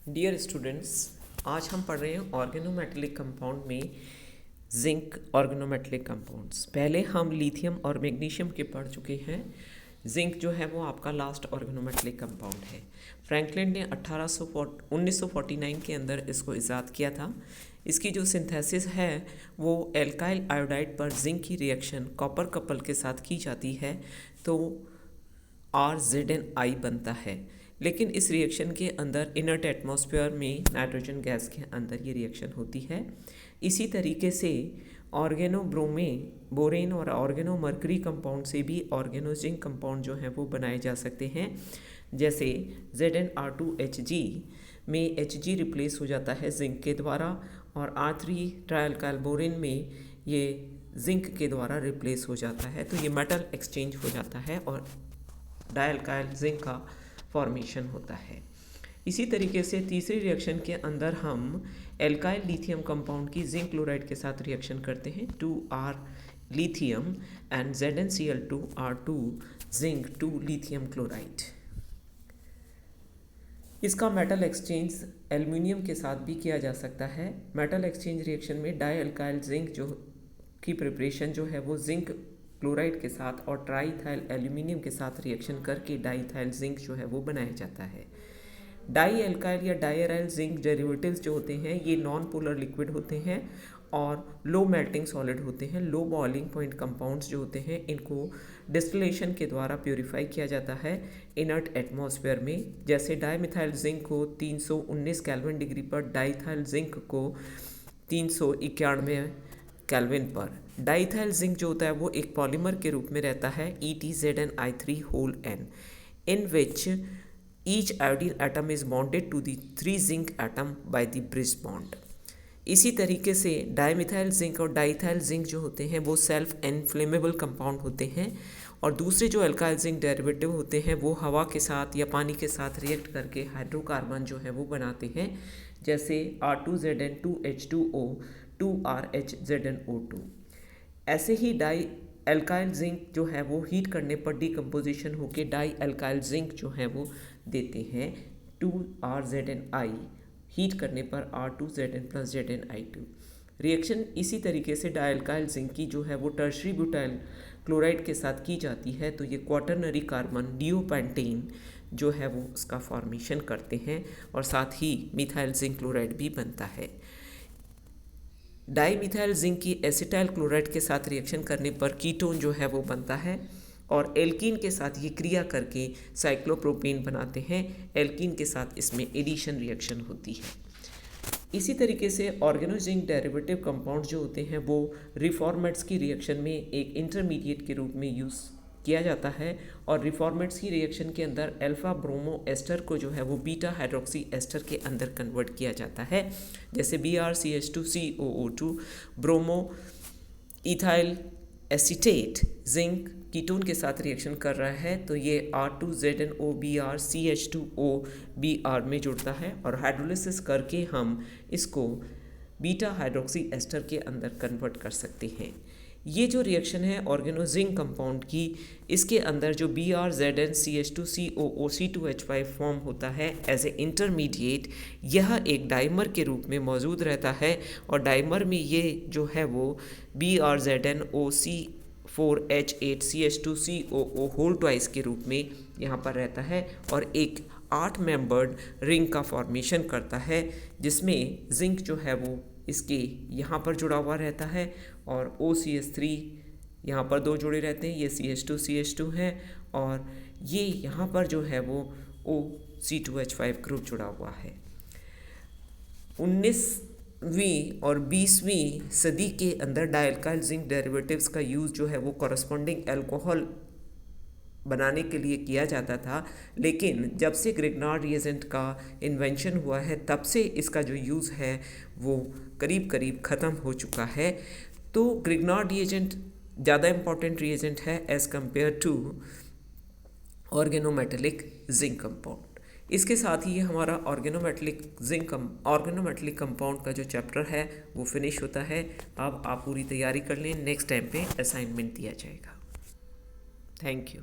Dear students, आज हम पढ़ रहे हैं ऑर्गेनोमेटेलिक कंपाउंड में जिंक ऑर्गेनोमेटेलिक कंपाउंड्स। पहले हम लिथियम और मैग्नीशियम के पढ़ चुके हैं। जिंक जो है वो आपका लास्ट ऑर्गेनोमेटेलिक कंपाउंड है। फ्रैंकलिन ने 1949 के अंदर इसको इजाद किया था। इसकी जो सिंथेसिस है वो एल्काइल आयोडाइड पर जिंक की रिएक्शन कॉपर कपल के साथ की जाती है तो RZnI बनता है। लेकिन इस रिएक्शन के अंदर इनर्ट एटमॉस्फेयर में नाइट्रोजन गैस के अंदर ये रिएक्शन होती है। इसी तरीके से बोरेन और ऑर्गेनोमर्करी कंपाउंड से भी ऑर्गेनोजिंक कंपाउंड जो हैं वो बनाए जा सकते हैं। जैसे ZnR2HG में Hg रिप्लेस हो जाता है जिंक के द्वारा और R3 ट्राइअल्काइल बोरेन में ये जिंक के द्वारा रिप्लेस हो जाता है। तो ये मेटल एक्सचेंज हो जाता है और डाइअल्काइल जिंक का फॉर्मेशन होता है। इसी तरीके से तीसरी रिएक्शन के अंदर हम एल्काइल लिथियम कंपाउंड की जिंक क्लोराइड के साथ रिएक्शन करते हैं 2R lithium and ZnCl2R2 zinc 2 lithium chloride. इसका मेटल एक्सचेंज एल्युमिनियम के साथ भी किया जा सकता है। मेटल एक्सचेंज रिएक्शन में डाइअल्काइल जिंक जो की प्रिपरेशन जो है वो जिंक क्लोराइड के साथ और ट्राईथाइल एल्यूमिनियम के साथ रिएक्शन करके डाईथाइल जिंक जो है वो बनाया जाता है। डाई एल्काइल या डायराइल जिंक डेरिवेटिव्स जो होते हैं ये नॉन पोलर लिक्विड होते हैं और लो मेल्टिंग सॉलिड होते हैं। लो बॉइलिंग पॉइंट कंपाउंड्स जो होते हैं इनको डिस्टिलेशन के द्वारा प्योरीफाई किया जाता है इनर्ट एटमॉस्फेयर में। जैसे डाईमिथाइल जिंक को 319 केल्विन डिग्री पर, डाईथाइल जिंक को 391 केल्विन पर। डाईथाइल जिंक जो होता है वो एक पॉलीमर के रूप में रहता है EtZnI3N in which each iodine atom is bonded to the 3 zinc atom by the bridge bond। इसी तरीके से डाईमिथाइल जिंक और डाईथाइल जिंक जो होते हैं वो सेल्फ इनफ्लेमेबल कंपाउंड होते हैं और दूसरे जो अल्काइल जिंक डेरिवेटिव होते हैं वो हवा के साथ या पानी के साथ रिएक्ट करके हाइड्रोकार्बन जो है वो बनाते हैं। जैसे R2Zn2H2O 2RHZnO2। ऐसे ही डाई एल्काइल जिंक जो है वो हीट करने पर डिकम्पोजिशन होकर डाई एल्काइल जिंक जो है वो देते हैं 2RZnI। हीट करने पर R2Zn + ZnI2। रिएक्शन इसी तरीके से डाइअल्काइल जिंक की जो है वो टर्शरी ब्यूटाइल क्लोराइड के साथ की जाती है तो ये क्वाटरनरी कार्बन डिओपेंटेन जो है वो उसका फॉर्मेशन करते हैं और साथ ही मिथाइल जिंक क्लोराइड भी बनता है। डाईमिथाइल जिंक की एसिटाइल क्लोराइड के साथ रिएक्शन करने पर कीटोन जो है वो बनता है और एल्कीन के साथ ये क्रिया करके साइक्लोप्रोपेन बनाते हैं। एल्कीन के साथ इसमें एडिशन रिएक्शन होती है। इसी तरीके से ऑर्गेनोजिंक डेरिवेटिव कंपाउंड जो होते हैं वो रिफॉर्मेट्स की रिएक्शन में एक इंटरमीडिएट के रूप में यूज़ किया जाता है और रिफॉर्मेट्स की रिएक्शन के अंदर अल्फा ब्रोमो एस्टर को जो है वो बीटा हाइड्रोक्सी एस्टर के अंदर कन्वर्ट किया जाता है। जैसे BrCH2COO2 bromo ethyl acetate zinc ketone के साथ रिएक्शन कर रहा है तो ये R2ZnOBr CH2O Br में जुड़ता है और हाइड्रोलिसिस करके हम इसको बीटा हाइड्रोक्सी एस्टर के अंदर कन्वर्ट कर सकते हैं। ये जो रिएक्शन है ऑर्गेनोजिंक कंपाउंड की, इसके अंदर जो BrZnCH2COO C2H5 फॉर्म होता है एज ए इंटरमीडिएट, यह एक डाइमर के रूप में मौजूद रहता है और डाइमर में ये जो है वो BrZnOC4H8CH2COO होल ट्वाइस के रूप में यहाँ पर रहता है और एक 8 मेंबर्ड रिंग का फॉर्मेशन करता है जिसमें जिंक जो है वो इसके यहाँ पर जुड़ा हुआ रहता है और OCH3 यहाँ पर 2 जुड़े रहते हैं, ये CH2 है और ये यहाँ पर जो है वो OC2H5 ग्रुप जुड़ा हुआ है। 19वीं और 20वीं सदी के अंदर डाइअल्काइल जिंक डेरिवेटिव्स का यूज़ जो है वो कॉरस्पॉन्डिंग अल्कोहल बनाने के लिए किया जाता था, लेकिन जब से ग्रिग्नार्ड रिएजेंट का इन्वेंशन हुआ है तब से इसका जो यूज़ है वो करीब करीब ख़त्म हो चुका है। तो ग्रिग्नार्ड रिएजेंट ज़्यादा इम्पॉर्टेंट रिएजेंट है as compare to organometallic zinc compound. इसके साथ ही हमारा ऑर्गेनोमेटेलिक कंपाउंड का जो चैप्टर है वो फिनिश होता है। अब आप पूरी तैयारी कर लें, नेक्स्ट टाइम पे असाइनमेंट दिया जाएगा। Thank you.